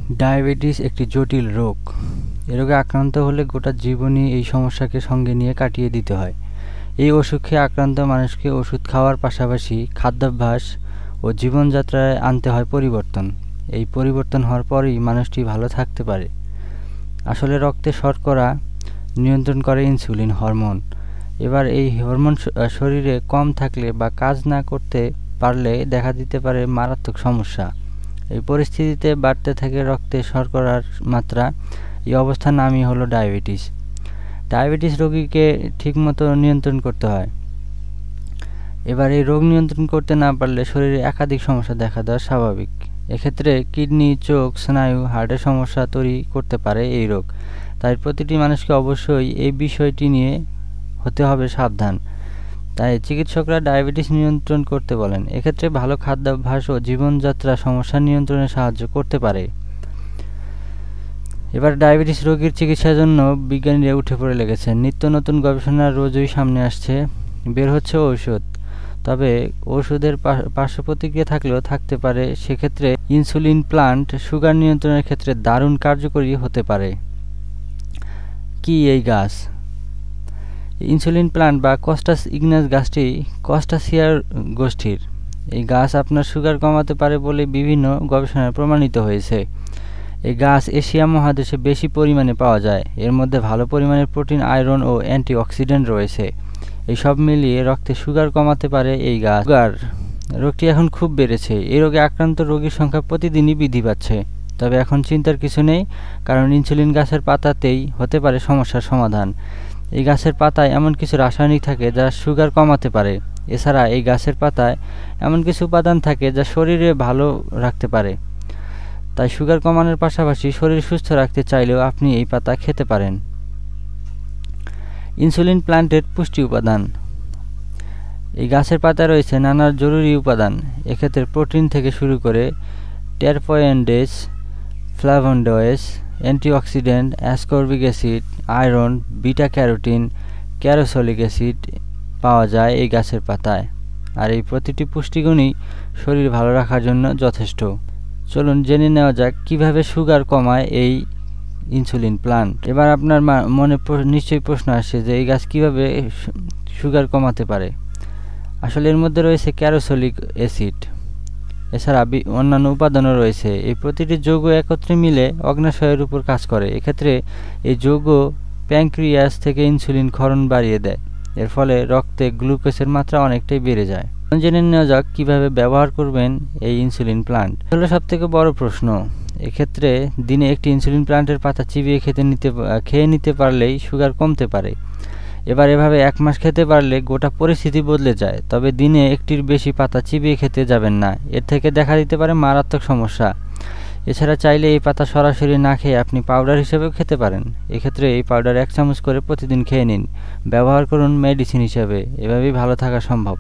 Diabetes একটি জটিল রোগ। এ রোগে আক্রান্ত হলে গোটা জীবনই এই সমস্যাকে সঙ্গে নিয়ে কাটিয়ে দিতে হয়। এই অসুখে আক্রান্ত মানুষকে ওষুধ খাওয়ার পাশাপাশি খাদ্যাভ্যাস ও জীবনযাত্রায় আনতে হয় পরিবর্তন। এই পরিবর্তন হওয়ার পরেই মানুষটি ভালো থাকতে পারে। আসলে রক্তে শর্করা নিয়ন্ত্রণ করে ইনসুলিন হরমোন। এবার এই হরমোন শরীরে কম থাকলে বা কাজ না করতে পারলে দেখা দিতে পারে মারাত্মক সমস্যা। এই পরিস্থিতিতে বাড়তে থাকে রক্তে শর্করার মাত্রা। এই অবস্থার নামই হলো ডায়াবেটিস। ডায়াবেটিস রোগীকে ঠিকমতো নিয়ন্ত্রণ করতে হয়। এবার এই রোগ নিয়ন্ত্রণ করতে না পারলে শরীরে একাধিক সমস্যা দেখা দেওয়া স্বাভাবিক। এক্ষেত্রে কিডনি, চোখ, স্নায়ু, হার্টের সমস্যা তৈরি করতে পারে এই রোগ। তাই প্রতিটি মানুষকে অবশ্যই এই বিষয়টি নিয়ে হতে হবে সাবধান। তাই চিকিৎসকরা ডায়াবেটিস নিয়ন্ত্রণ করতে বলেন। এক্ষেত্রে ভালো খাদ্যাভ্যাস ও জীবনযাত্রা সমস্যা নিয়ন্ত্রণে সাহায্য করতে পারে। এবার ডায়াবেটিস রোগীর চিকিৎসার জন্য বিজ্ঞানীরা উঠে পড়ে লেগেছেন। নিত্য নতুন গবেষণা রোজই সামনে আসছে, বের হচ্ছে ঔষধ। তবে ওষুধের পার্শ্ব প্রতিক্রিয়া থাকলেও থাকতে পারে। সেক্ষেত্রে ইনসুলিন প্লান্ট সুগার নিয়ন্ত্রণের ক্ষেত্রে দারুণ কার্যকরী হতে পারে। কি এই গাছ? ইনসুলিন প্লান্ট বা কস্টাস ইগনাস গাছটি কস্টাসিয়ার গোষ্ঠীর। এই গাছ আপনার সুগার কমাতে পারে বলে বিভিন্ন গবেষণায় প্রমাণিত হয়েছে। এই গাছ এশিয়া মহাদেশে বেশি পরিমাণে পাওয়া যায়। এর মধ্যে ভালো পরিমাণের প্রোটিন, আয়রন ও অ্যান্টিঅক্সিডেন্ট রয়েছে। এই সব মিলিয়ে রক্তে সুগার কমাতে পারে এই গাছ। সুগার রোগটি এখন খুব বেড়েছে। এই রোগে আক্রান্ত রোগীর সংখ্যা প্রতিদিনই বৃদ্ধি পাচ্ছে। তবে এখন চিন্তার কিছু নেই, কারণ ইনসুলিন গাছের পাতাতেই হতে পারে সমস্যার সমাধান। এই গাছের পাতায় এমন কিছু রাসায়নিক থাকে যা সুগার কমাতে পারে। এছাড়া এই গাছের পাতায় এমন কিছু উপাদান থাকে যা শরীরে ভালো রাখতে পারে। তাই সুগার কমানোর পাশাপাশি শরীর সুস্থ রাখতে চাইলেও আপনি এই পাতা খেতে পারেন। ইনসুলিন প্লান্টের পুষ্টি উপাদান। এই গাছের পাতায় রয়েছে নানা জরুরি উপাদান। এক্ষেত্রে প্রোটিন থেকে শুরু করে terpenoids, flavonoids, antioxidant, ascorbic acid, iron, beta carotene, ক্যারোসলিক অ্যাসিড পাওয়া যায় এই গাছের পাতায়। আর এই প্রতিটি পুষ্টিগুণই শরীর ভালো রাখার জন্য যথেষ্ট। চলুন জেনে নেওয়া যাক কিভাবে সুগার কমায় এই ইনসুলিন প্লান্ট। এবার আপনার মনে নিশ্চয়ই প্রশ্ন আসছে যে এই গাছ কিভাবে সুগার কমাতে পারে। আসলে এর মধ্যে রয়েছে ক্যারোসলিক অ্যাসিড। এছাড়া অন্যান্য উপাদানও রয়েছে। এই প্রতিটি যৌগ একত্রে মিলে অগ্নাশয়ের উপর কাজ করে। এক্ষেত্রে এই যৌগ প্যানক্রিয়াস থেকে ইনসুলিন ক্ষরণ বাড়িয়ে দেয়। এর ফলে রক্তে গ্লুকোজের মাত্রা অনেকটাই বেড়ে যায়। জেনে নেওয়া যাক কীভাবে ব্যবহার করবেন এই ইনসুলিন প্লান্ট। হলো সবথেকে বড় প্রশ্ন। এক্ষেত্রে দিনে একটি ইনসুলিন প্লান্টের পাতা চিবিয়ে খেয়ে নিতে পারলেই সুগার কমতে পারে। এবার এভাবে 1 মাস খেতে পারলে গোটা পরিস্থিতি বদলে যায়। তবে দিনে একটির বেশি পাতা চিবিয়ে খেতে যাবেন না। এর থেকে দেখা দিতে পারে মারাত্মক সমস্যা। এছাড়া চাইলে এই পাতা সরাসরি না খেয়ে আপনি পাউডার হিসেবেও খেতে পারেন। এক্ষেত্রে এই পাউডার 1 চামচ করে প্রতিদিন খেয়ে নিন। ব্যবহার করুন মেডিসিন হিসেবে। এভাবেই ভালো থাকা সম্ভব।